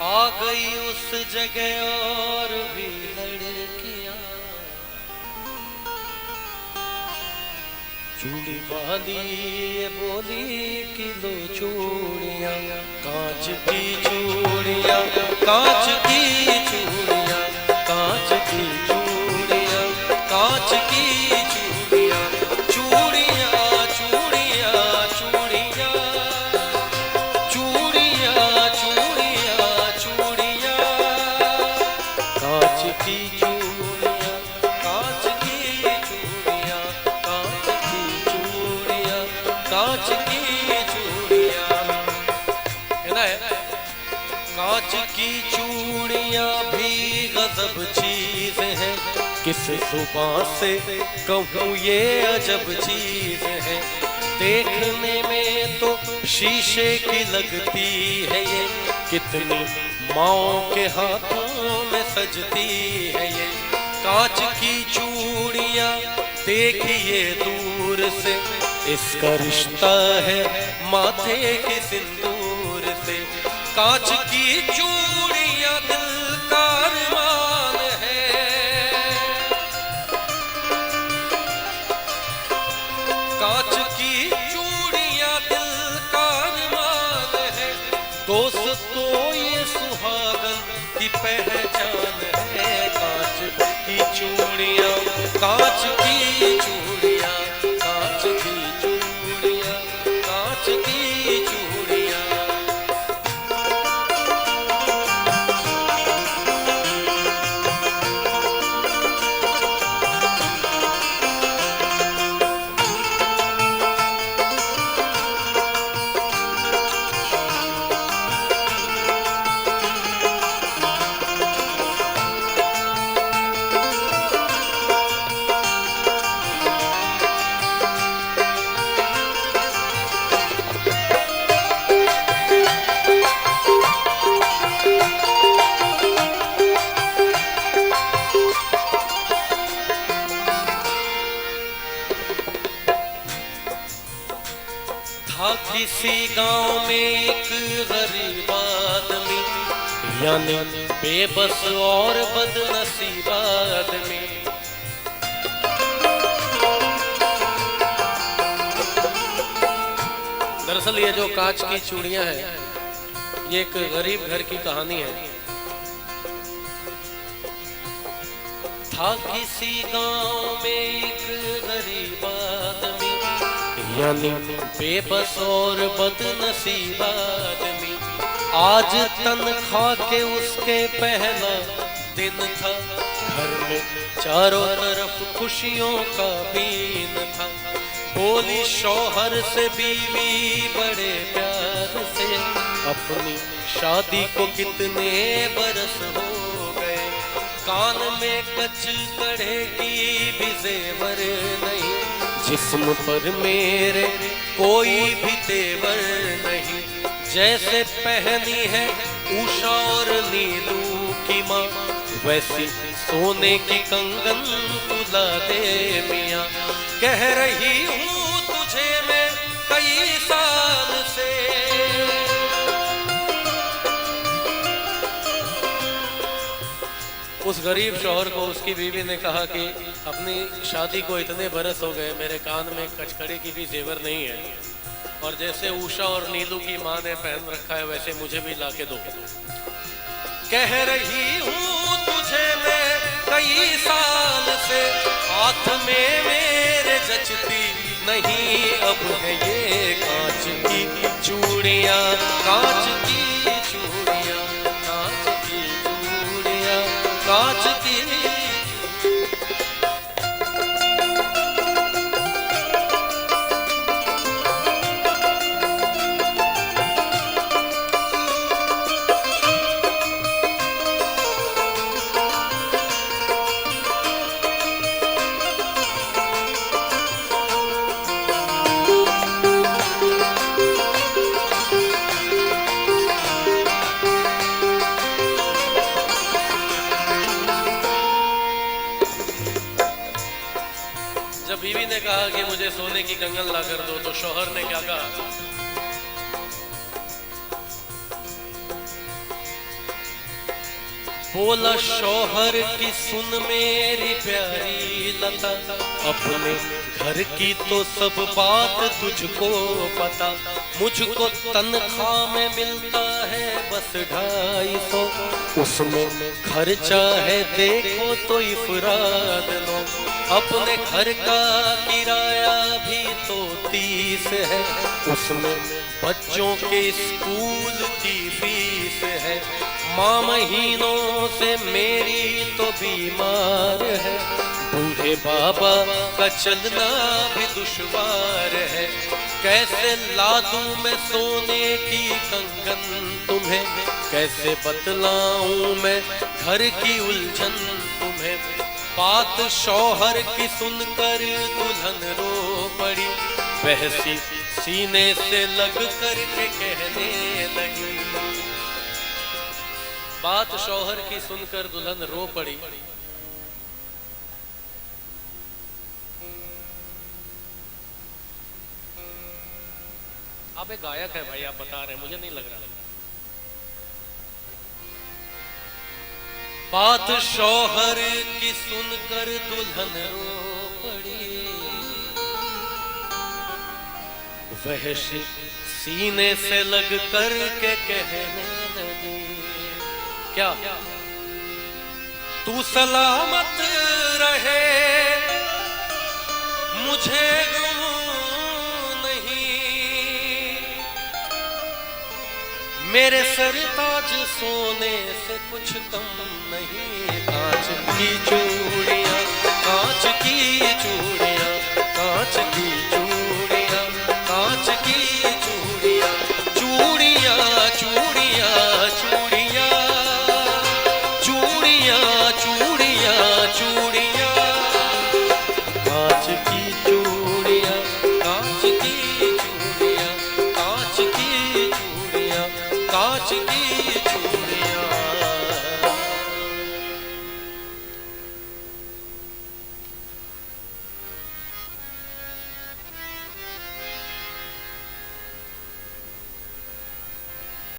आ गई उस जगह और भी लड़कियां, चूड़ी वाली ये बोली कि लो चूड़ियां, कांच की चूड़ियां, कांच की चूड़ियां, कांच की चूड़ियां, कांच की चूड़ियां, चूड़ियां चूड़ियां चूड़ियां, चूड़ियां चूड़ियां चूड़ियां, कांच की चूड़ियां, कांच की चूड़ियां, कांच की चूड़ियां, कांच की चूड़ियां। कहना है कांच की चूड़ियां भी गजब चीज है, किस जुबान से कहूँ ये अजब चीज है। देखने में तो शीशे की लगती है ये, कितनी माँओं के हाथों में सजती है ये। कांच की चूड़ियां देखिए दूर से, इसका रिश्ता है माथे के सिंदूर से। कांच की चूड़ियां दिल का अरमान है, कांच की चूड़ियां दिल का अरमान है। दोस्तों ये सुहागन की पहचान है, कांच की चूड़ियां, कांच की चूड़ियां, कांच की चूड़ियां, कांच की चूड़ियां। था किसी गांव में एक गरीब आदमी, यानी बेबस और बदनसीब आदमी। दरअसल ये जो कांच की चूड़ियां हैं, ये एक गरीब घर की कहानी है। था किसी गांव में एक गरीब आदमी, यानी बेबस और बदनसीब आदमी। आज तनख्वाह के उसके पहला दिन था, घर में चारों तरफ खुशियों का बीन था। बोली शौहर से बीवी बड़े प्यार से, अपनी शादी को कितने बरस हो गए। कान में कच कड़े की भी जेवर नहीं, जिस्म पर मेरे कोई भी तेवर नहीं। जैसे पहनी है उषा और नीलू की माँ, वैसी सोने की कंगन तुला दे मियाँ। कह रही हूँ तुझे मैं कई साल से, उस गरीब शौहर को उसकी बीवी ने कहा कि अपनी शादी को इतने बरस हो गए, मेरे कान में कचकड़े की भी जेवर नहीं है, और जैसे उषा और नीलू की माँ ने पहन रखा है वैसे मुझे भी लाके दो। कह रही हूँ तुझे मैं कई साल से, हाथ में मेरे जचती नहीं अब है ये कांच की चूड़ियाँ, कांच की चूड़ियाँ, कांच की चूड़ियाँ, कांच की। जब बीवी ने कहा कि मुझे सोने की कंगन ला कर दो, तो शौहर ने क्या कहा? बोला शौहर की सुन मेरी प्यारी लता, अपने घर की तो सब बात तुझको पता। मुझको तनख्वाह में मिलता है बस 250, उसमें खर्चा है देखो तो इफराद लो। अपने घर का किराया भी तो 30 है, उसमें बच्चों के स्कूल की फीस है। माँ महीनों से मेरी तो बीमार है, बूढ़े बाबा का चलना भी दुश्वार है। कैसे ला दूं मैं सोने की कंगन तुम्हें, कैसे बतलाऊं मैं घर की उलझन तुम्हें। बात शौहर की सुनकर दुल्हन रो पड़ी, बहसी सीने से लग कर के कहने लगी। बात शौहर की सुनकर दुल्हन रो पड़ी। आप एक गायक है भाई, आप बता रहे हैं, मुझे नहीं लग रहा। बात शौहर की सुनकर दुल्हन रो पड़ी, वह सीने से लग कर के कहने लगी, क्या तू सलामत रहे मुझे गम नहीं, मेरे सरताज सोने से कुछ कम नहीं। कांच की चूड़ियां, कांच की चूड़ियां, कांच की चूड़ियां, कांच की चूड़ियां, चूड़ियां चूड़ियां चूड़ियां, चूड़ियां चूड़ियां चूड़ियां, कांच की चूड़ियां, कांच की चूड़ियां, कांच की चूड़ियां, कांच की चूड़ियां।